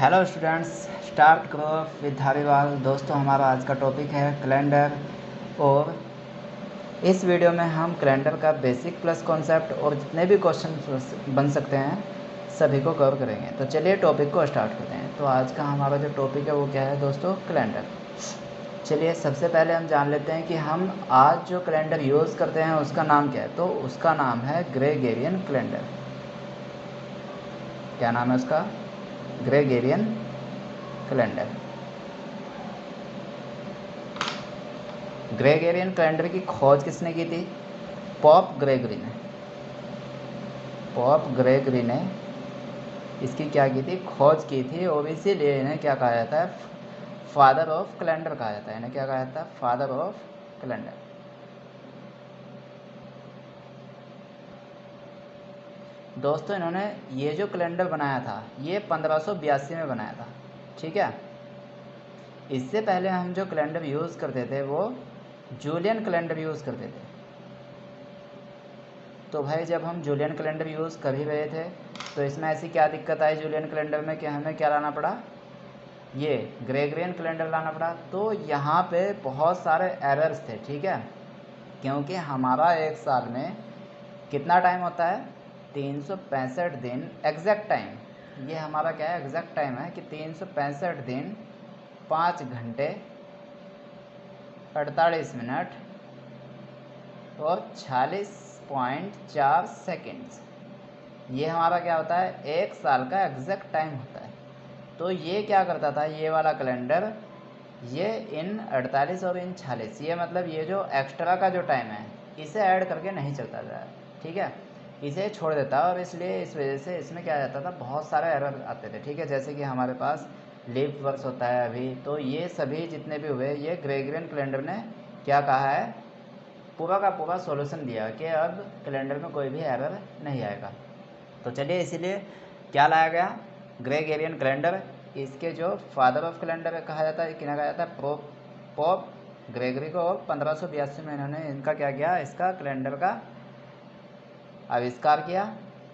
Hello students, start करो with Dhariwal. दोस्तों, हमारा आज का टॉपिक है कैलेंडर और इस वीडियो में हम कैलेंडर का बेसिक प्लस कॉन्सेप्ट और जितने भी क्वेश्चन बन सकते हैं सभी को कवर करेंगे। तो चलिए टॉपिक को स्टार्ट करते हैं। तो आज का हमारा जो टॉपिक है वो क्या है दोस्तों? कैलेंडर। चलिए सबसे पहले हम जान लेते हैं कि हम आज जो कैलेंडर यूज़ करते हैं उसका नाम क्या है। तो उसका नाम है ग्रेगोरियन कैलेंडर। क्या नाम है उसका? Gregorian calendar. ग्रेगोरियन कैलेंडर की खोज किसने की थी? पॉप ग्रेगरी ने। पॉप ग्रेगरी ने इसकी क्या की थी? खोज की थी। और इसीलिए इन्हें क्या कहा जाता है? फादर ऑफ कैलेंडर कहा जाता है। इन्हें क्या कहा जाता है? Father of calendar. दोस्तों, इन्होंने ये जो कैलेंडर बनाया था ये 1582 में बनाया था। ठीक है। इससे पहले हम जो कैलेंडर यूज़ करते थे वो जूलियन कैलेंडर यूज़ करते थे। तो भाई जब हम जूलियन कैलेंडर यूज़ कर ही रहे थे तो इसमें ऐसी क्या दिक्कत आई जूलियन कैलेंडर में कि हमें क्या लाना पड़ा? ये ग्रेगोरियन कैलेंडर लाना पड़ा। तो यहाँ पे बहुत सारे एरर्स थे। ठीक है, क्योंकि हमारा एक साल में कितना टाइम होता है? 365 दिन एग्जैक्ट टाइम। ये हमारा क्या है? एग्जैक्ट टाइम है कि 365 दिन 5 घंटे 48 मिनट और 46.4 सेकेंड्स। ये हमारा क्या होता है? एक साल का एग्जैक्ट टाइम होता है। तो ये क्या करता था ये वाला कैलेंडर? ये इन 48 और इन 46, ये मतलब ये जो एक्स्ट्रा का जो टाइम है इसे ऐड करके नहीं चलता था। ठीक है, इसे छोड़ देता। और इसलिए इस वजह से इसमें क्या जाता था? बहुत सारे एरर आते थे। ठीक है, जैसे कि हमारे पास लीप वर्ष होता है अभी। तो ये सभी जितने भी हुए ये ग्रेगोरियन कैलेंडर ने क्या कहा है? पूरा का पूरा सॉल्यूशन दिया कि अब कैलेंडर में कोई भी एरर नहीं आएगा। तो चलिए इसीलिए क्या लाया गया? Gregorian calendar. इसके जो फादर ऑफ कैलेंडर कहा जाता है, किन्हें कहा जाता है? पॉप ग्रेगरी को। और 1582 में इन्होंने इनका क्या किया? इसका कैलेंडर का आविष्कार किया।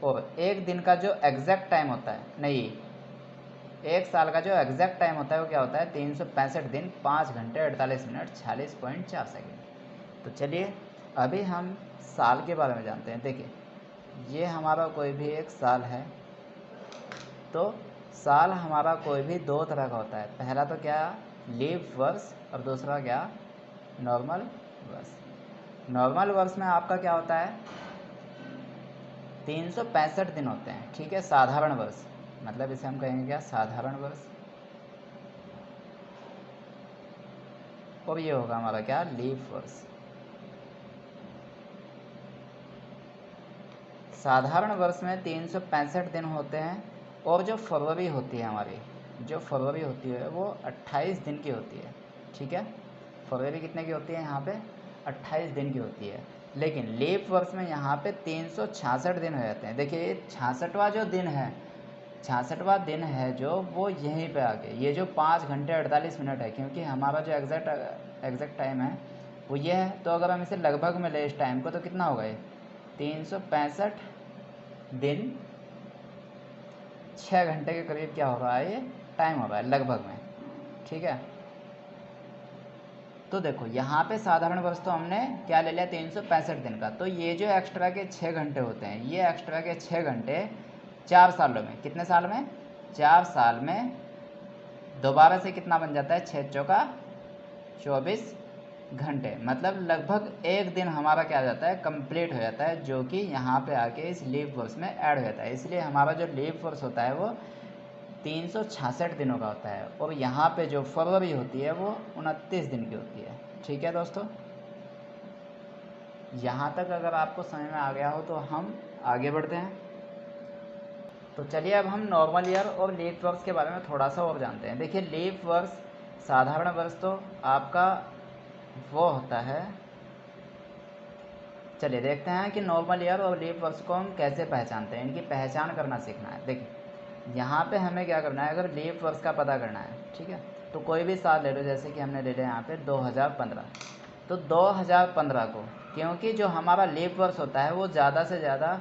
और एक दिन का जो एग्जैक्ट टाइम होता है, नहीं, एक साल का जो एग्जैक्ट टाइम होता है वो क्या होता है? 365 दिन 5 घंटे 48 मिनट 46.4 सेकेंड। तो चलिए अभी हम साल के बारे में जानते हैं। देखिए, ये हमारा कोई भी एक साल है। तो साल हमारा कोई भी दो तरह का होता है। पहला तो क्या? लीप वर्ष। और दूसरा क्या? नॉर्मल वर्ष। नॉर्मल वर्ष में आपका क्या होता है? 365 दिन होते हैं। ठीक है, साधारण वर्ष मतलब इसे हम कहेंगे क्या? साधारण वर्ष। और ये होगा हमारा क्या? लीप वर्ष। साधारण वर्ष में 365 दिन होते हैं। और जो फरवरी होती है हमारी, जो फरवरी होती है वो 28 दिन की होती है। ठीक है, फरवरी कितने की होती है? यहाँ पे 28 दिन की होती है। लेकिन लीप वर्ष में यहाँ पे 366 दिन हो जाते हैं। देखिए, ये 66वां जो दिन है, 66वां दिन है जो, वो यहीं पे आके ये जो 5 घंटे 48 मिनट है, क्योंकि हमारा जो एग्जैक्ट टाइम है वो ये है। तो अगर हम इसे लगभग में ले इस टाइम को तो कितना होगा ये? 365 दिन 6 घंटे के करीब क्या हो रहा है? ये टाइम हो रहा है लगभग में। ठीक है, तो देखो यहाँ पे साधारण वर्ष तो हमने क्या ले लिया? 365 दिन का। तो ये जो एक्स्ट्रा के 6 घंटे होते हैं, ये एक्स्ट्रा के 6 घंटे 4 सालों में, कितने साल में? 4 साल में दोबारा से कितना बन जाता है? 6 चौका 24 घंटे। मतलब लगभग एक दिन हमारा क्या हो जाता है? कंप्लीट हो जाता है, जो कि यहाँ पे आके इस लीप वर्ष में ऐड हो जाता है। इसलिए हमारा जो लीप वर्ष होता है वो 366 दिनों का होता है। और यहाँ पे जो फरवरी होती है वो 29 दिन की होती है। ठीक है दोस्तों, यहाँ तक अगर आपको समझ में आ गया हो तो हम आगे बढ़ते हैं। तो चलिए अब हम नॉर्मल ईयर और लीप वर्ष के बारे में थोड़ा सा और जानते हैं। देखिए, लीप वर्ष, साधारण वर्ष तो आपका वो होता है। चलिए देखते हैं कि नॉर्मल ईयर और लीप वर्ष को हम कैसे पहचानते हैं। इनकी पहचान करना सीखना है। देखिए, यहाँ पे हमें क्या करना है? अगर लीप वर्ष का पता करना है, ठीक है, तो कोई भी साल ले लो। जैसे कि हमने ले लिया यहाँ पे 2015। तो 2015 को, क्योंकि जो हमारा लीप वर्ष होता है वो ज़्यादा से ज़्यादा,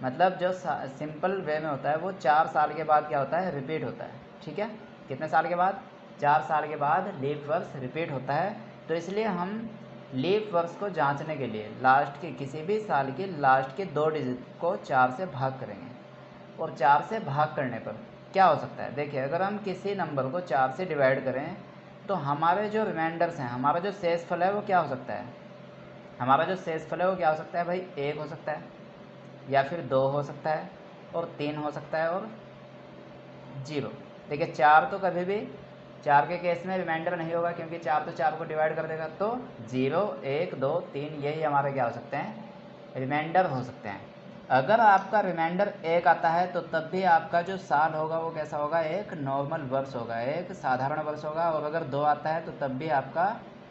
मतलब जो सिंपल वे में होता है वो 4 साल के बाद क्या होता है? रिपीट होता है। ठीक है, कितने साल के बाद? 4 साल के बाद लीप वर्ष रिपीट होता है। तो इसलिए हम लीप वर्ष को जांचने के लिए लास्ट के किसी भी साल के लास्ट के 2 डिजिट को 4 से भाग करेंगे, और 4 से भाग करने पर क्या हो सकता है? देखिए, अगर हम किसी नंबर को 4 से डिवाइड करें तो हमारे जो रिमाइंडर्स हैं, हमारा जो शेषफल है वो क्या हो सकता है? हमारा जो शेषफल है वो क्या हो सकता है भाई? 1 हो सकता है, या फिर 2 हो सकता है, और 3 हो सकता है, और 0। देखिए, 4 तो कभी भी 4 के केस में रिमाइंडर नहीं होगा, क्योंकि 4 तो 4 को डिवाइड कर देगा। तो 0, 1, 2, 3 यही हमारे क्या हो सकते हैं? रिमाइंडर हो सकते हैं। अगर आपका रिमाइंडर 1 आता है तो तब भी आपका जो साल होगा वो कैसा होगा? एक नॉर्मल वर्ष होगा, एक साधारण वर्ष होगा। और अगर 2 आता है तो तब भी आपका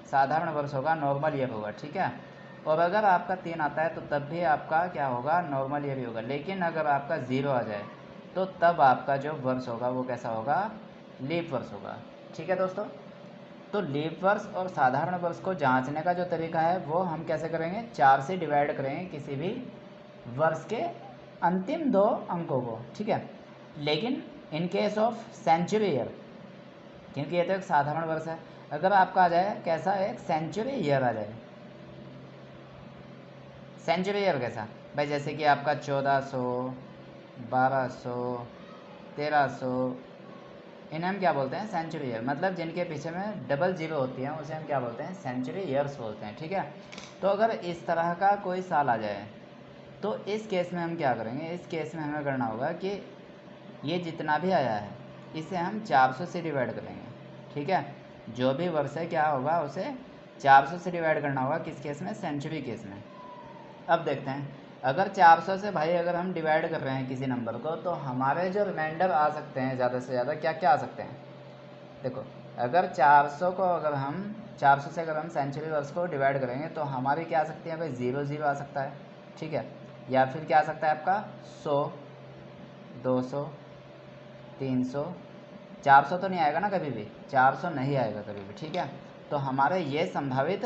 साधारण वर्ष होगा, नॉर्मल ईयर होगा, ठीक है। और अगर आपका 3 आता है तो तब भी आपका क्या होगा? नॉर्मल ईयर ही होगा। लेकिन अगर आपका 0 आ जाए तो तब आपका जो वर्ष होगा वो कैसा होगा? लीप वर्ष होगा, ठीक है दोस्तों। तो लीप वर्ष और साधारण वर्ष को जांचने का जो तरीका है वो हम कैसे करेंगे? 4 से डिवाइड करेंगे किसी भी वर्ष के अंतिम 2 अंकों को, ठीक है। लेकिन in case of century year, क्योंकि ये तो एक साधारण वर्ष है, अगर आपका आ जाए कैसा? एक सेंचुरी ईयर आ जाए। सेंचुरी ईयर कैसा भाई? जैसे कि आपका 1400, 1200, 1300, इन्हें हम क्या बोलते हैं? Century year. मतलब जिनके पीछे में डबल जीरो होती है उसे हम क्या बोलते हैं? सेंचुरी ईयर्स बोलते हैं, ठीक है। तो अगर इस तरह का कोई साल आ जाए तो इस केस में हम क्या करेंगे? इस केस में हमें करना होगा कि ये जितना भी आया है इसे हम 400 से डिवाइड करेंगे, ठीक है। जो भी वर्ष है क्या होगा? उसे 400 से डिवाइड करना होगा। किस केस में? सेंचुरी केस में। अब देखते हैं, अगर 400 से भाई अगर हम डिवाइड कर रहे हैं किसी नंबर को तो हमारे जो रिमाइंडर आ सकते हैं ज़्यादा से ज़्यादा क्या क्या आ सकते हैं? देखो, अगर 400 को अगर हम 400 से अगर हम सेंचुरी वर्ष को डिवाइड करेंगे तो हमारी क्या आ सकती है भाई? 0 0 आ सकता है, ठीक है। या फिर क्या आ सकता है आपका? 100, 200, 300, 400 तो नहीं आएगा ना कभी भी, 400 नहीं आएगा कभी भी, ठीक है। तो हमारे ये संभावित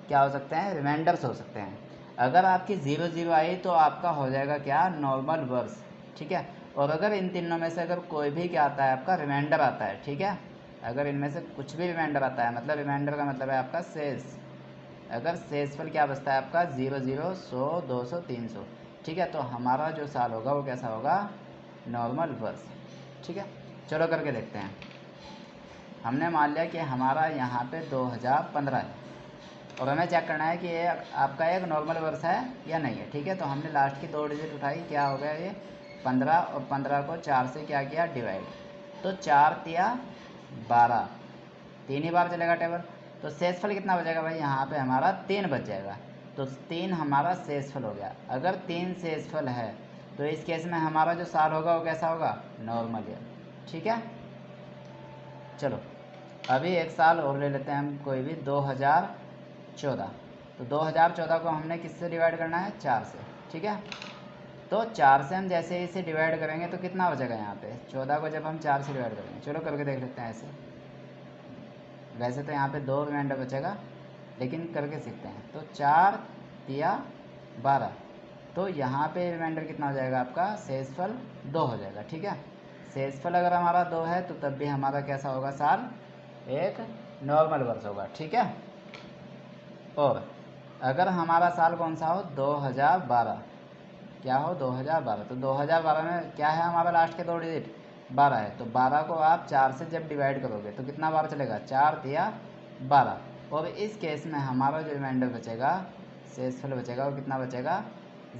क्या हो सकते हैं? रिमाइंडर्स हो सकते हैं। अगर आपकी 0 0 आई तो आपका हो जाएगा क्या? नॉर्मल वर्ष, ठीक है। और अगर इन तीनों में से अगर कोई भी क्या आता है? आपका रिमाइंडर आता है, ठीक है। अगर इनमें से कुछ भी रिमाइंडर आता है, मतलब रिमाइंडर का मतलब है आपका शेष। अगर शेषफल क्या बचता है आपका? 0 0, 100, 200, 300, ठीक है। तो हमारा जो साल होगा वो कैसा होगा? नॉर्मल वर्ष, ठीक है। चलो करके देखते हैं। हमने मान लिया कि हमारा यहाँ पे 2015 है और हमें चेक करना है कि ये आपका एक नॉर्मल वर्ष है या नहीं है, ठीक है। तो हमने लास्ट की 2 डिजिट उठाई, क्या हो गया ये? 15, और 15 को 4 से क्या किया? डिवाइड। तो 4 तिया 12, 3 ही बार चलेगा टेबल। तो शेषफल कितना बचेगा भाई? यहाँ पे हमारा 3 बच जाएगा। तो 3 हमारा शेषफल हो गया। अगर 3 शेषफल है तो इस केस में हमारा जो साल होगा वो कैसा होगा? नॉर्मल ईयर, ठीक है। चलो अभी एक साल और ले लेते हैं हम, कोई भी 2014। तो 2014 को हमने किससे डिवाइड करना है? 4 से, ठीक है। तो 4 से हम जैसे इसे डिवाइड करेंगे तो कितना बचेगा यहाँ पे? 14 को जब हम 4 से डिवाइड करेंगे, चलो करके देख लेते हैं ऐसे। वैसे तो यहाँ पे 2 रिमाइंडर बचेगा, लेकिन करके सीखते हैं। तो 4 तिया 12, तो यहाँ पे रिमाइंडर कितना हो जाएगा आपका? शेषफल 2 हो जाएगा, ठीक है। शेषफल अगर हमारा 2 है तो तब भी हमारा कैसा होगा? साल एक नॉर्मल वर्ष होगा, ठीक है। और अगर हमारा साल कौन सा हो? 2012, क्या हो? 2012। तो 2012 में क्या है हमारा? लास्ट के 2 डिजिट 12 है। तो 12 को आप 4 से जब डिवाइड करोगे तो कितना बार चलेगा? 4 तिया 12। और इस केस में हमारा जो रिमाइंडर बचेगा, शेषफल बचेगा, वो कितना बचेगा?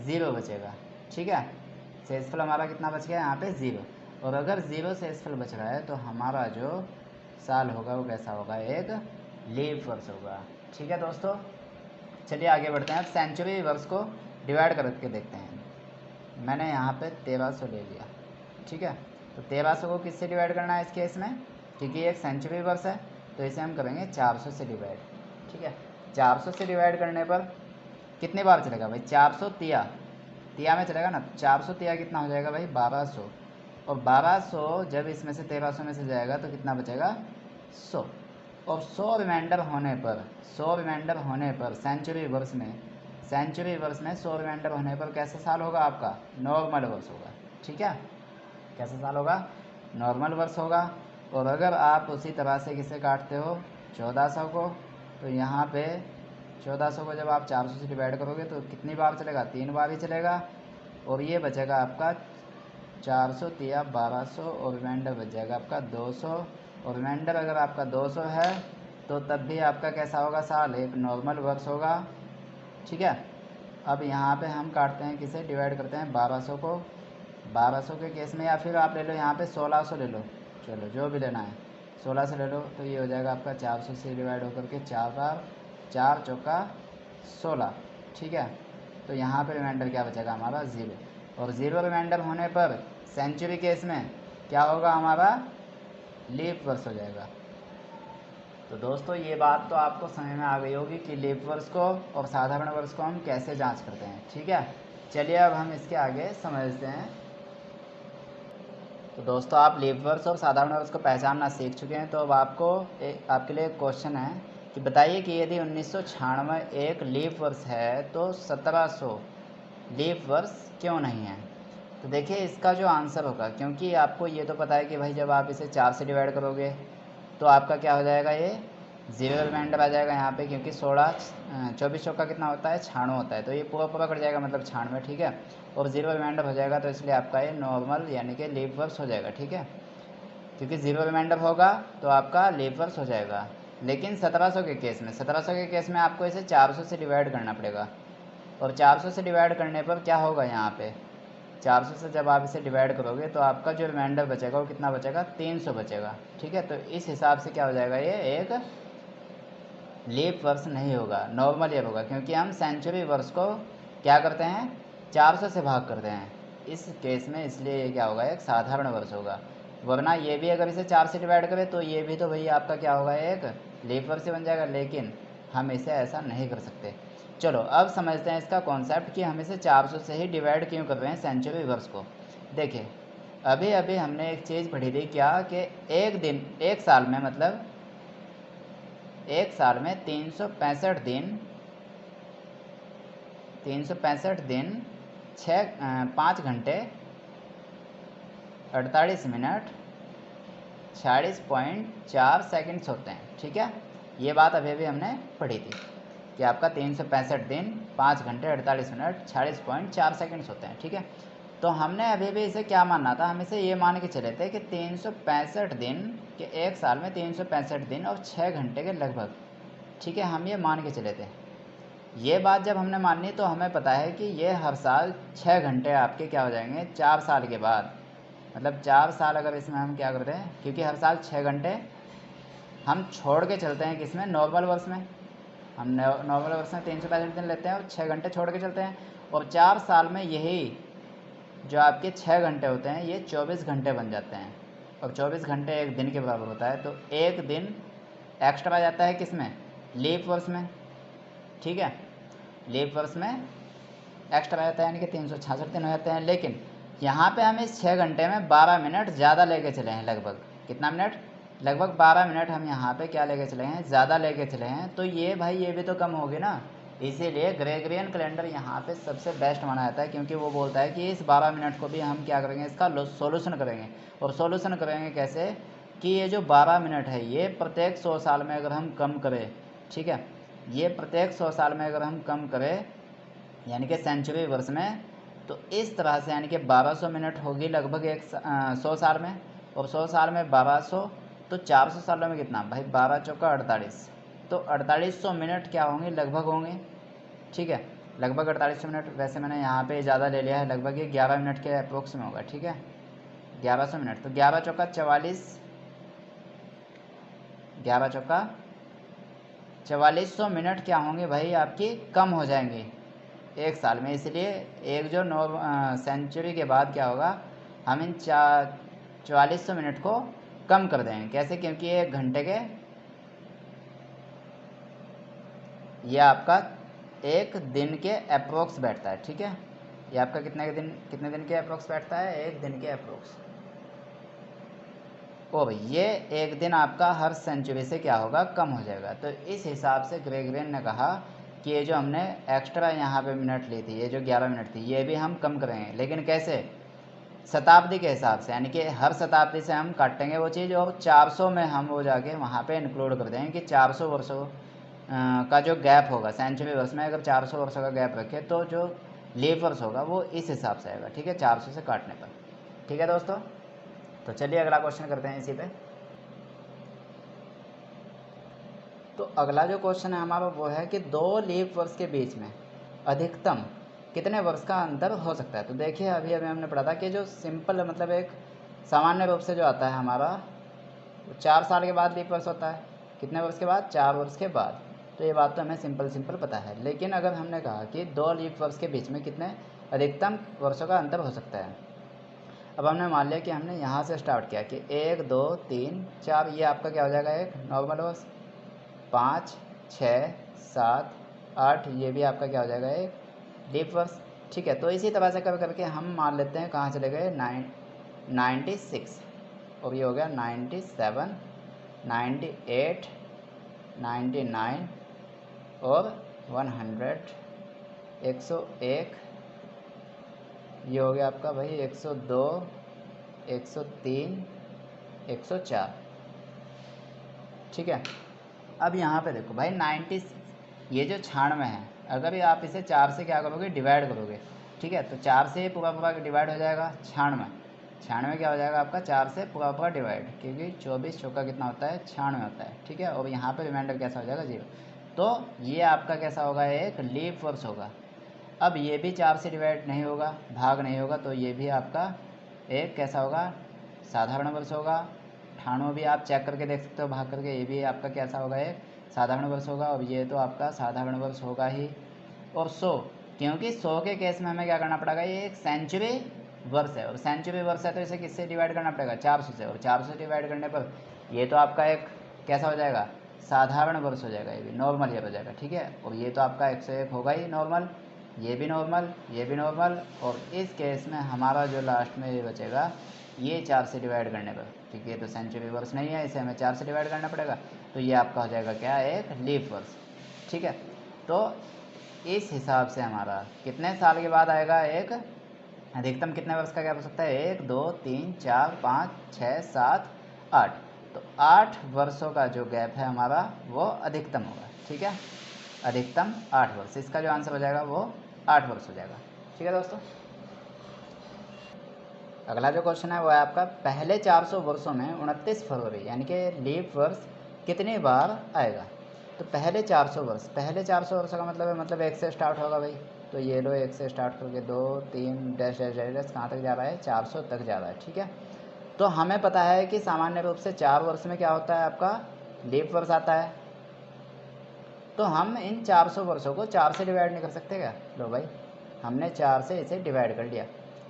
0 बचेगा, ठीक है। शेषफल हमारा कितना बच गया यहाँ पे? 0। और अगर 0 शेषफल बच रहा है तो हमारा जो साल होगा वो कैसा होगा? एक लीप वर्ष होगा, ठीक है दोस्तों। चलिए आगे बढ़ते हैं। अब सेंचुरी वर्ष को डिवाइड करके देखते हैं। मैंने यहाँ पे 1300 ले लिया, ठीक है। तो 1300 को किससे डिवाइड करना है इस केस में? क्योंकि एक सेंचुरी वर्ष है तो इसे हम करेंगे 400 से डिवाइड, ठीक है। 400 से डिवाइड करने पर कितने बार चलेगा भाई? 400 तिया, तिया में चलेगा ना। 400 तिया कितना हो जाएगा भाई? 1200। और 1200 जब इसमें से 1300 में से जाएगा तो कितना बचेगा? 100। और 100 रिमाइंडर होने पर, 100 रिमाइंडर होने पर सेंचुरी वर्ष में, सेंचुरी वर्ष में 100 रिमाइंडर होने पर कैसा साल होगा आपका? नॉर्मल वर्ष होगा, ठीक है। कैसा साल होगा? नॉर्मल वर्ष होगा। और अगर आप उसी तरह से किसे काटते हो 1400 को, तो यहाँ पे 1400 को जब आप 400 से डिवाइड करोगे तो कितनी बार चलेगा, 3 बार ही चलेगा। और ये बचेगा आपका 400 तिया 1200 और रिमाइंडर बच जाएगा आपका 200। और रिमाइंडर अगर आपका 200 है तो तब भी आपका कैसा होगा साल, एक नॉर्मल वर्ष होगा। ठीक है। अब यहाँ पे हम काटते हैं किसे, डिवाइड करते हैं 1200 को। 1200 के केस में, या फिर आप ले लो यहाँ पे 1600 ले लो, चलो जो भी लेना है 16 से ले लो, तो ये हो जाएगा आपका 400 से डिवाइड होकर के 4 बार, 4 चौका 16। ठीक है। तो यहाँ पे रिमाइंडर क्या बचेगा हमारा, 0। और 0 रिमाइंडर होने पर सेंचुरी केस में क्या होगा हमारा, लीप वर्ष हो जाएगा। तो दोस्तों ये बात तो आपको समझ में आ गई होगी कि लीप वर्ष को और साधारण वर्ष को हम कैसे जांच करते हैं। ठीक है। चलिए अब हम इसके आगे समझते हैं। तो दोस्तों आप लीप वर्ष और साधारण वर्ष को पहचानना सीख चुके हैं। तो अब आपके लिए एक क्वेश्चन है कि बताइए कि यदि 1996 एक लीप वर्ष है तो 1700 लीप वर्ष क्यों नहीं है। तो देखिए इसका जो आंसर होगा, क्योंकि आपको ये तो पता है कि भाई जब आप इसे 4 से डिवाइड करोगे तो आपका क्या हो जाएगा, ये 0 रिमाइंडर आ जाएगा यहाँ पे, क्योंकि 24 चौका कितना होता है, 96 होता है, तो ये पूरा पूरा कट जाएगा, मतलब 96। ठीक है। और 0 रिमाइंडर हो जाएगा, तो इसलिए आपका ये नॉर्मल यानी कि लीप वर्ष हो जाएगा। ठीक है। क्योंकि 0 रिमाइंडर होगा तो आपका लीप वर्ष हो जाएगा। लेकिन 1700 के केस में, 1700 के केस में आपको इसे 400 से डिवाइड करना पड़ेगा। और 400 से डिवाइड करने पर क्या होगा, यहाँ पे 400 से जब आप इसे डिवाइड करोगे तो आपका जो रिमाइंडर बचेगा वो कितना बचेगा, 300 बचेगा। ठीक है। तो इस हिसाब से क्या हो जाएगा, ये एक लीप वर्ष नहीं होगा, नॉर्मल ईयर होगा, क्योंकि हम सेंचुरी वर्ष को क्या करते हैं, 400 से भाग करते हैं इस केस में, इसलिए ये क्या होगा, एक साधारण वर्ष होगा। वरना ये भी अगर इसे 4 से डिवाइड करें तो ये भी तो भैया आपका क्या होगा, एक लीप वर्ष बन जाएगा, लेकिन हम इसे ऐसा नहीं कर सकते। चलो अब समझते हैं इसका कॉन्सेप्ट कि हम इसे 400 से ही डिवाइड क्यों कर रहे हैं सेंचुरी वर्ष को। देखिए अभी अभी हमने एक चीज़ पढ़ी थी क्या, कि एक साल में, मतलब एक साल में 365 दिन, 5 घंटे 48 मिनट 46.4 सेकंड्स होते हैं। ठीक है। ये बात अभी अभी हमने पढ़ी थी कि आपका 365 दिन 5 घंटे 48 मिनट 46.4 सेकंड्स होते हैं। ठीक है। तो हमने अभी भी इसे क्या मानना था, हम इसे ये मान के चले थे कि 365 दिन के, एक साल में 365 दिन और 6 घंटे के लगभग। ठीक है। हम ये मान के चले थे। ये बात जब हमने मानी तो हमें पता है कि ये हर साल 6 घंटे आपके क्या हो जाएंगे 4 साल के बाद, मतलब 4 साल अगर इसमें हम क्या करते हैं, क्योंकि हर साल 6 घंटे हम छोड़ के चलते हैं किसमें, नॉर्मल वर्ष में। हम नॉर्मल वर्ष में 365 दिन लेते हैं और 6 घंटे छोड़ के चलते हैं। और 4 साल में यही जो आपके 6 घंटे होते हैं ये 24 घंटे बन जाते हैं। और 24 घंटे एक दिन के बराबर होता है, तो एक दिन एक्स्ट्रा आ जाता है किसमें, लीप वर्ष में। ठीक है। लीप वर्ष में एक्स्ट्रा आ जाता है, यानी कि 366 दिन हो जाते हैं। लेकिन यहाँ पे हम इस 6 घंटे में 12 मिनट ज़्यादा लेके चले हैं, लगभग कितना मिनट, लगभग 12 मिनट हम यहाँ पे क्या लेके चले हैं, ज़्यादा लेके चले हैं। तो ये भाई ये भी तो कम होगी ना, इसीलिए ग्रेगरियन कैलेंडर यहाँ पे सबसे बेस्ट माना जाता है, क्योंकि वो बोलता है कि इस 12 मिनट को भी हम क्या करेंगे, इसका सोल्यूशन करेंगे। और सोल्यूशन करेंगे कैसे, कि ये जो 12 मिनट है ये प्रत्येक 100 साल में अगर हम कम करें, ठीक है, ये प्रत्येक 100 साल में अगर हम कम करें यानी कि सेंचुरी वर्ष में, तो इस तरह से यानी कि 1200 मिनट होगी लगभग 100 साल में। और 100 साल में 1200, तो 400 सालों में कितना भाई, 12 चौका 48, तो 4800 मिनट क्या होंगे, लगभग होंगे। ठीक है। लगभग 4800 मिनट, वैसे मैंने यहाँ पे ज़्यादा ले लिया है, लगभग ये 11 मिनट के अप्रोक्स में होगा। ठीक है। 1100 मिनट, तो 11 चौका 44, 11 चौका 4400 मिनट क्या होंगे भाई, आपकी कम हो जाएंगे एक साल में। इसलिए एक जो सेंचुरी के बाद क्या होगा, हम इन 4400 मिनट को कम कर देंगे। कैसे, क्योंकि एक घंटे के, ये आपका एक दिन के अप्रोक्स बैठता है। ठीक है। ये आपका कितने दिन के अप्रोक्स बैठता है, एक दिन के अप्रोक्स। ओ भाई ये एक दिन आपका हर सेंचुरी से क्या होगा, कम हो जाएगा। तो इस हिसाब से ग्रेगरियन ने कहा कि ये जो हमने एक्स्ट्रा यहाँ पे मिनट ली थी, ये जो 11 मिनट थी, ये भी हम कम करेंगे। लेकिन कैसे, शताब्दी के हिसाब से, यानी कि हर शताब्दी से हम काटेंगे वो चीज़, और 400 में हम वो जाके वहाँ पे इंक्लूड कर देंगे कि 400 वर्षों का जो गैप होगा सेंचुरी वर्ष में, अगर 400 वर्षों का गैप रखे तो जो लीप वर्ष होगा वो इस हिसाब से आएगा, ठीक है, 400 से काटने पर। ठीक है दोस्तों, तो चलिए अगला क्वेश्चन करते हैं इसी पे। तो अगला जो क्वेश्चन है हमारा वो है कि 2 लीप वर्ष के बीच में अधिकतम कितने वर्ष का अंतर हो सकता है। तो देखिए अभी अभी हमने पढ़ा था कि जो सिंपल मतलब एक सामान्य रूप से जो आता है हमारा 4 साल के बाद लीप वर्ष होता है। कितने वर्ष के बाद? 4 वर्ष के बाद। तो ये बात तो हमें सिंपल पता है, लेकिन अगर हमने कहा कि 2 लीप वर्ष के बीच में कितने अधिकतम वर्षों का अंतर हो सकता है। अब हमने मान लिया कि हमने यहाँ से स्टार्ट किया कि 1 2 3 4, ये आपका क्या हो जाएगा एक नॉर्मल वर्ष, 5 6 7 8, ये भी आपका क्या हो जाएगा एक लीप वर्ष। ठीक है, तो इसी तरह से कर करके हम मान लेते हैं कहाँ चले गए 96, और ये हो गया 97 98 99 और 100 101, ये हो गया आपका भाई 102 103 104। ठीक है, अब यहाँ पे देखो भाई 90, ये जो 96 है, अगर ये आप इसे 4 से क्या करोगे डिवाइड करोगे, ठीक है, तो 4 से पूरा डिवाइड हो जाएगा 96 क्या हो जाएगा आपका 4 से पूरा डिवाइड, क्योंकि 24 चौका कितना होता है 96 होता है। ठीक है, और यहाँ पे रिमाइंडर कैसा हो जाएगा 0, तो ये आपका कैसा होगा एक लीप वर्ष होगा। अब ये भी 4 से डिवाइड नहीं होगा, भाग नहीं होगा, तो ये भी आपका एक कैसा होगा साधारण वर्ष होगा। 98 भी आप चेक करके देख सकते हो भाग करके, ये भी आपका कैसा होगा एक साधारण वर्ष होगा, और ये तो आपका साधारण वर्ष होगा ही। और 100, क्योंकि 100 के केस में हमें क्या करना पड़ेगा, ये एक सेंचुरी वर्ष है, और सेंचुरी वर्ष है तो इसे किससे डिवाइड करना पड़ेगा 400 से, और 400 से डिवाइड करने पर ये तो आपका एक कैसा हो जाएगा साधारण वर्ष हो जाएगा, ये भी नॉर्मल ईयर हो जाएगा। ठीक है, और ये तो आपका 101 होगा ही नॉर्मल, ये भी नॉर्मल, ये भी नॉर्मल, और इस केस में हमारा जो लास्ट में ये बचेगा ये 4 से डिवाइड करने पर, क्योंकि ये तो सेंचुरी वर्ष नहीं है, इसे हमें 4 से डिवाइड करना पड़ेगा, तो ये आपका हो जाएगा क्या एक लीप वर्ष। ठीक है, तो इस हिसाब से हमारा कितने साल के बाद आएगा एक अधिकतम कितने वर्ष का गैप हो सकता है 1 2 3 4 5 6 7 8, तो 8 वर्षों का जो गैप है हमारा वो अधिकतम होगा। ठीक है, अधिकतम 8 वर्ष, इसका जो आंसर हो जाएगा वो 8 वर्ष हो जाएगा। ठीक है दोस्तों, अगला जो क्वेश्चन है वो है आपका पहले 400 वर्षों में 29 फरवरी यानी कि लीप वर्ष कितनी बार आएगा। तो पहले 400 वर्ष, पहले 400 वर्षों का मतलब है मतलब 1 से स्टार्ट होगा भाई, तो ये लो 1 से स्टार्ट करके 2 3 डैश डैश डैश डैश कहाँ तक जा रहा है 400 तक जा रहा है। ठीक है, तो हमें पता है कि सामान्य रूप से 4 वर्ष में क्या होता है आपका लीप वर्ष आता है, तो हम इन 400 वर्षों को 4 से डिवाइड नहीं कर सकते क्या। लो भाई हमने 4 से इसे डिवाइड कर लिया,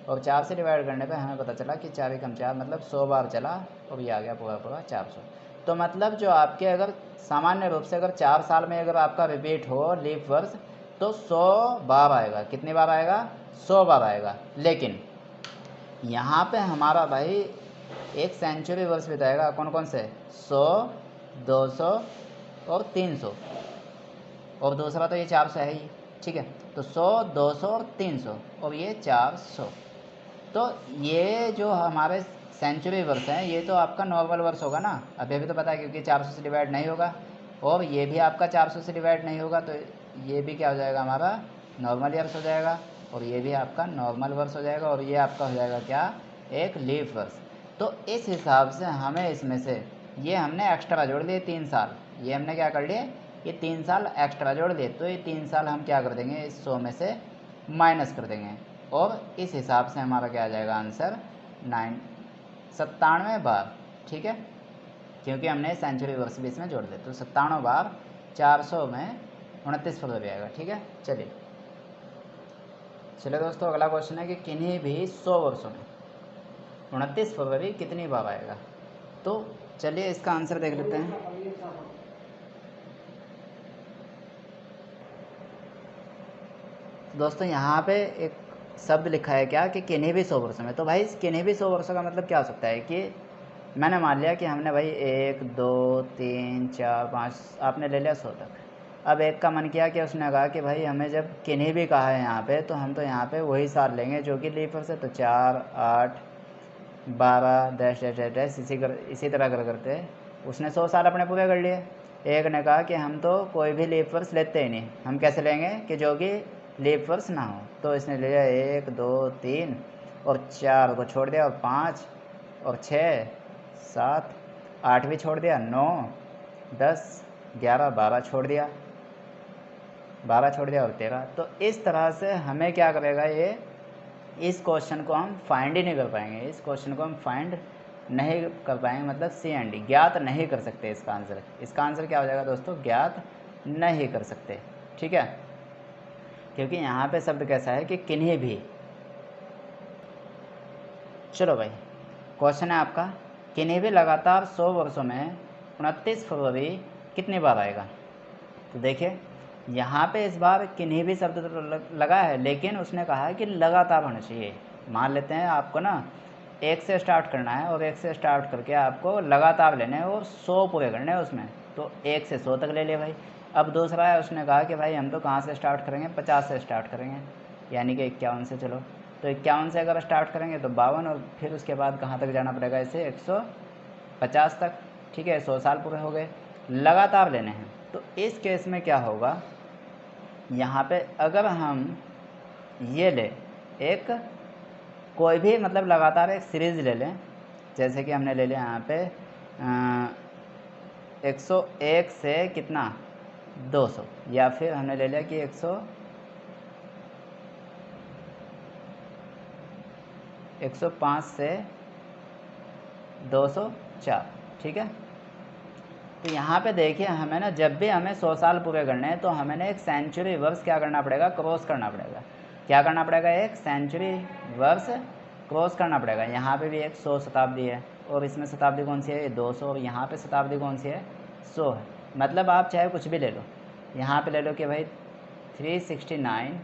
और 4 से डिवाइड करने पे हमें पता चला कि 4 एकम 4 मतलब 100 बार चला, और ये आ गया पूरा 400। तो मतलब जो आपके अगर सामान्य रूप से अगर 4 साल में अगर आपका रिपीट हो लीप वर्ष तो 100 बार आएगा। कितनी बार आएगा 100 बार आएगा। लेकिन यहाँ पे हमारा भाई एक सेंचुरी वर्ष बिताएगा, कौन कौन से 100 200 और 300, और दूसरा तो ये 400 है ही। ठीक है, तो 100 200 और 300 और ये 400, तो ये जो हमारे सेंचुरी वर्ष हैं ये तो आपका नॉर्मल वर्ष होगा ना, अभी भी तो पता है क्योंकि 400 से डिवाइड नहीं होगा, और ये भी आपका 400 से डिवाइड नहीं होगा, तो ये भी क्या हो जाएगा हमारा नॉर्मल ईयर्स हो जाएगा, और ये भी आपका नॉर्मल वर्ष हो जाएगा, और ये आपका हो जाएगा क्या एक लीप वर्ष। तो इस हिसाब से हमें इसमें से ये हमने एक्स्ट्रा जोड़ लिए 3 साल, ये हमने क्या कर लिए ये 3 साल एक्स्ट्रा जोड़ लिए, तो ये 3 साल हम क्या कर देंगे इस 100 में से माइनस कर देंगे, और इस हिसाब से हमारा क्या आ जाएगा आंसर 97 बार। ठीक है, क्योंकि हमने सेंचुरी वर्ष भी इसमें जोड़ दिए, तो 97 बार 400 में 29 फरवरी आएगा। ठीक है, चलिए दोस्तों अगला क्वेश्चन है कि किन्हीं भी 100 वर्षों में 29 फरवरी कितनी बार आएगा। तो चलिए इसका आंसर देख लेते हैं। दोस्तों यहाँ पे एक शब्द लिखा है क्या कि किन्हीं भी 100 वर्षों में, तो भाई किन्हीं भी 100 वर्षों का मतलब क्या हो सकता है कि मैंने मान लिया कि हमने भाई 1 2 3 4 5 आपने ले लिया 100 तक, अब एक का मन किया कि उसने कहा कि भाई हमें जब किन्हीं भी कहा है यहाँ पे, तो हम तो यहाँ पे वही साल लेंगे जो कि लीप वर्ष है। तो 4, 8, 12 डैश डैश डैश डैश इसी तरह करते उसने 100 साल अपने पूरे कर लिए। एक ने कहा कि हम तो कोई भी लीप वर्ष लेते ही नहीं, हम कैसे लेंगे कि जो कि लीप वर्ष ना हो। तो इसने ले लिया 1, 2, 3 और 4 को छोड़ दिया, और 5 और 6, 7, 8 भी छोड़ दिया, 9, 10, 11, 12 छोड़ दिया, 12 छोड़ दिया और 13। तो इस तरह से हमें क्या करेगा ये, इस क्वेश्चन को हम फाइंड ही नहीं कर पाएंगे, इस क्वेश्चन को हम फाइंड नहीं कर पाएंगे, मतलब सी एंड डी ज्ञात नहीं कर सकते इसका आंसर। इसका आंसर क्या हो जाएगा दोस्तों, ज्ञात नहीं कर सकते। ठीक है, क्योंकि यहाँ पे शब्द कैसा है कि किन्हीं भी। चलो भाई, क्वेश्चन है आपका, किन्हीं भी लगातार 100 वर्षों में 29 फरवरी कितनी बार आएगा। तो देखिए यहाँ पे इस बार किन्हीं भी शब्द तो लगा है, लेकिन उसने कहा है कि लगातार होना चाहिए। मान लेते हैं आपको ना 1 से स्टार्ट करना है, और 1 से स्टार्ट करके आपको लगातार लेने हैं और 100 पूरे करने हैं उसमें, तो 1 से 100 तक ले लिए भाई। अब दूसरा है, उसने कहा कि भाई हम तो कहाँ से स्टार्ट करेंगे, 50 से स्टार्ट करेंगे, यानी कि 51 से। चलो तो 51 से अगर स्टार्ट करेंगे तो 52, और फिर उसके बाद कहाँ तक जाना पड़ेगा इसे, 150 तक। ठीक है, 100 साल पूरे हो गए, लगातार लेने हैं। तो इस केस में क्या होगा, यहाँ पे अगर हम ये ले एक कोई भी मतलब लगातार एक सीरीज़ ले लें, जैसे कि हमने ले लिया यहाँ पे 101 से कितना 200, या फिर हमने ले लिया कि 105 से 204। ठीक है, तो यहाँ पे देखिए हमें ना जब भी हमें 100 साल पूरे करने हैं तो हमें ना एक सेंचुरी वर्ष क्या करना पड़ेगा, क्रॉस करना पड़ेगा। क्या करना पड़ेगा, एक सेंचुरी वर्ष क्रॉस करना पड़ेगा। यहाँ पे भी एक 100 शताब्दी है, और इसमें शताब्दी कौन सी है, ये 200, और यहाँ पे शताब्दी कौन सी है, 100 है। मतलब आप चाहे कुछ भी ले लो, यहाँ पे ले लो कि भाई 369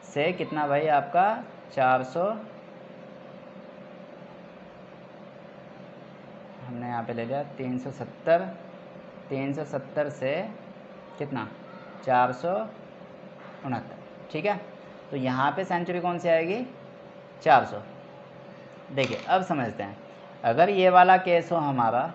से कितना भाई आपका 400, हमने यहाँ पे ले लिया 370 से कितना 469। ठीक है, तो यहाँ पे सेंचुरी कौन सी आएगी, 400। देखिए अब समझते हैं, अगर ये वाला केस हो हमारा,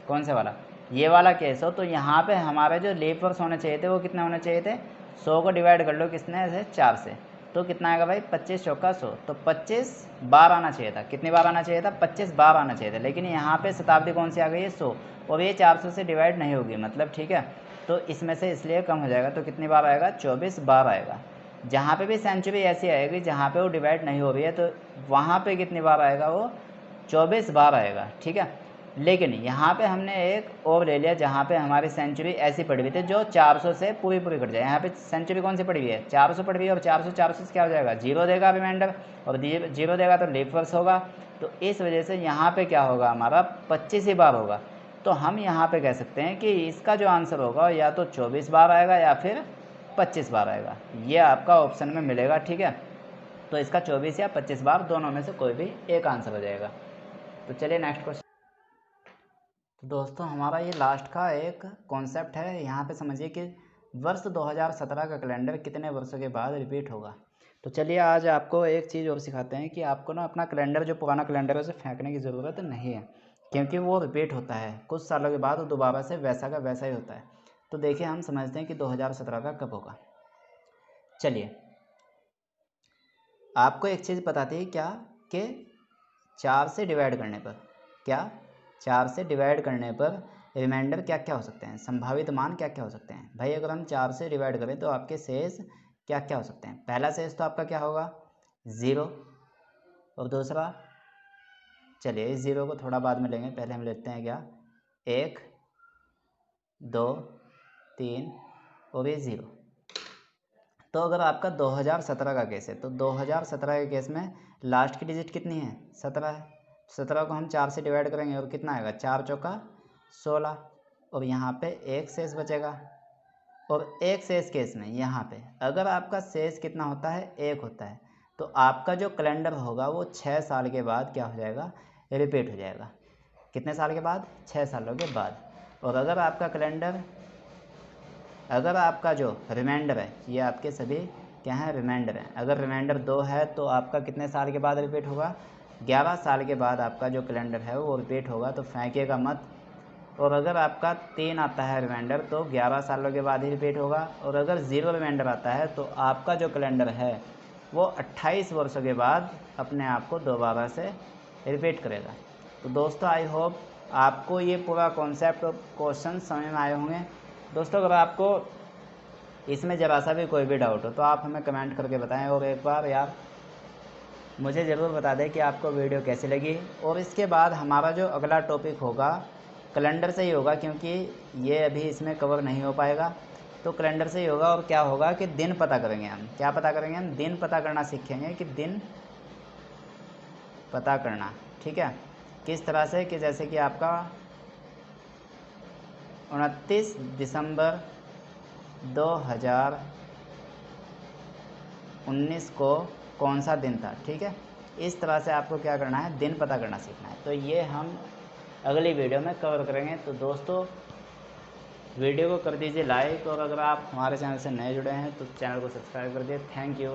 कौन से वाला, ये वाला केस हो, तो यहाँ पे हमारे जो लीप वर्ष होने चाहिए थे वो कितने होने चाहिए थे, 100 को डिवाइड कर लो किसने ऐसे 4 से, तो कितना आएगा भाई 25 चौका 100, तो 25 बार आना चाहिए था। कितनी बार आना चाहिए था, 25 बार आना चाहिए था। लेकिन यहाँ पे शताब्दी कौन सी आ गई है, 100, और ये 400 से डिवाइड नहीं होगी, मतलब ठीक है, तो इसमें से इसलिए कम हो जाएगा। तो कितनी बार आएगा, 24 बार आएगा। जहाँ पे भी सेंचुरी ऐसी आएगी जहाँ पे वो डिवाइड नहीं हो रही है, तो वहाँ पे कितनी बार आएगा, वो 24 बार आएगा। ठीक है, लेकिन यहाँ पे हमने एक और ले लिया जहाँ पे हमारी सेंचुरी ऐसी पड़ी हुई थी जो 400 से पूरी कट जाए। यहाँ पे सेंचुरी कौन सी पड़ी हुई है, 400 पड़ी हुई है, और 400 से क्या हो जाएगा, 0 देगा रिमाइंडर, और 0 देगा तो लीप वर्ष होगा। तो इस वजह से यहाँ पे क्या होगा, हमारा 25 ही बार होगा। तो हम यहाँ पे कह सकते हैं कि इसका जो आंसर होगा या तो 24 बार आएगा या फिर 25 बार आएगा, ये आपका ऑप्शन में मिलेगा। ठीक है, तो इसका 24 या 25 बार दोनों में से कोई भी एक आंसर हो जाएगा। तो चलिए नेक्स्ट क्वेश्चन। तो दोस्तों हमारा ये लास्ट का एक कॉन्सेप्ट है। यहाँ पे समझिए कि वर्ष 2017 का कैलेंडर कितने वर्षों के बाद रिपीट होगा। तो चलिए आज आपको एक चीज़ और सिखाते हैं कि आपको ना अपना कैलेंडर, जो पुराना कैलेंडर है, उसे फेंकने की ज़रूरत नहीं है, क्योंकि वो रिपीट होता है कुछ सालों के बाद, दोबारा से वैसा का वैसा ही होता है। तो देखिए हम समझते हैं कि 2017 का कब होगा। चलिए आपको एक चीज़ बताती है क्या, कि 4 से डिवाइड करने पर, क्या 4 से डिवाइड करने पर रिमाइंडर क्या क्या हो सकते हैं, संभावित मान क्या क्या हो सकते हैं। भाई अगर हम 4 से डिवाइड करें तो आपके शेष क्या क्या हो सकते हैं। पहला शेष तो आपका क्या होगा, 0, और दूसरा, चलिए इस 0 को थोड़ा बाद में लेंगे, पहले हम लेते हैं क्या, 1, 2, 3 और ये 0। तो अगर आपका 2017 का केस है, तो 2017 के केस में लास्ट की डिजिट कितनी है, 17 है। 17 को हम 4 से डिवाइड करेंगे और कितना आएगा, 4 चौका 16, और यहाँ पे एक शेष बचेगा। और एक शेष केस में यहाँ पे अगर आपका शेष कितना होता है, 1 होता है, तो आपका जो कैलेंडर होगा वो 6 साल के बाद क्या हो जाएगा, रिपीट हो जाएगा। कितने साल के बाद, 6 सालों के बाद। और अगर आपका कैलेंडर अगर आपका जो रिमाइंडर है, ये आपके सभी क्या है, रिमाइंडर है। अगर रिमाइंडर 2 है तो आपका कितने साल के बाद रिपीट होगा, 11 साल के बाद आपका जो कैलेंडर है वो रिपीट होगा, तो फेंकिएगा मत। और अगर आपका 3 आता है रिमाइंडर तो 11 सालों के बाद ही रिपीट होगा। और अगर 0 रिमाइंडर आता है तो आपका जो कैलेंडर है वो 28 वर्षों के बाद अपने आप को दोबारा से रिपीट करेगा। तो दोस्तों आई होप आपको ये पूरा कॉन्सेप्ट और क्वेश्चन समझ में आए होंगे। दोस्तों अगर आपको इसमें ज़रा सा भी कोई भी डाउट हो तो आप हमें कमेंट करके बताएं, और एक बार यार मुझे ज़रूर बता दें कि आपको वीडियो कैसी लगी। और इसके बाद हमारा जो अगला टॉपिक होगा कैलेंडर से ही होगा, क्योंकि ये अभी इसमें कवर नहीं हो पाएगा, तो कैलेंडर से ही होगा। और क्या होगा कि दिन पता करेंगे हम। क्या पता करेंगे हम? दिन पता करना सीखेंगे कि दिन पता करना, ठीक है, किस तरह से, कि जैसे कि आपका 29 दिसंबर 2019 को कौन सा दिन था, ठीक है। इस तरह से आपको क्या करना है, दिन पता करना सीखना है। तो ये हम अगली वीडियो में कवर करेंगे। तो दोस्तों वीडियो को कर दीजिए लाइक, और अगर आप हमारे चैनल से नए जुड़े हैं तो चैनल को सब्सक्राइब कर दिए। Thank you.